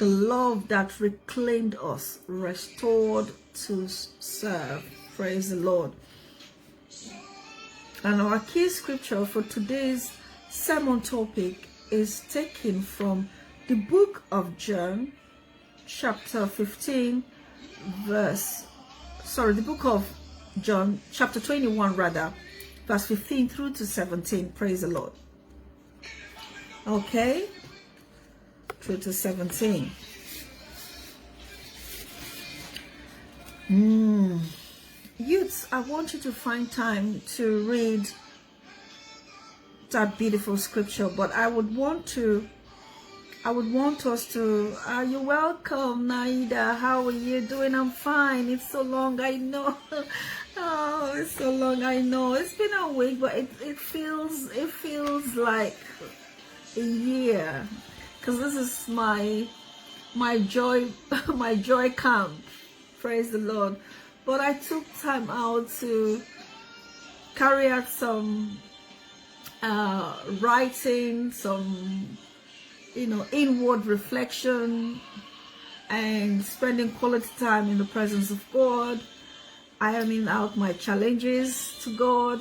The love that reclaimed us, restored to serve. Praise the Lord. And our key scripture for today's sermon topic is taken from the book of John, chapter 15, the book of John, chapter 21 rather, verse 15 through to 17. Praise the Lord. Okay. Through to 17. Youths, I want you to find time to read that beautiful scripture, but I would want us to, are you welcome, Naida? How are you doing? I'm fine. It's so long, I know. Oh, it's so long, I know. It's been a week, but it feels like a year, because this is my joy camp. Praise the Lord. But I took time out to carry out some writing, some inward reflection, and spending quality time in the presence of God, ironing out my challenges to God,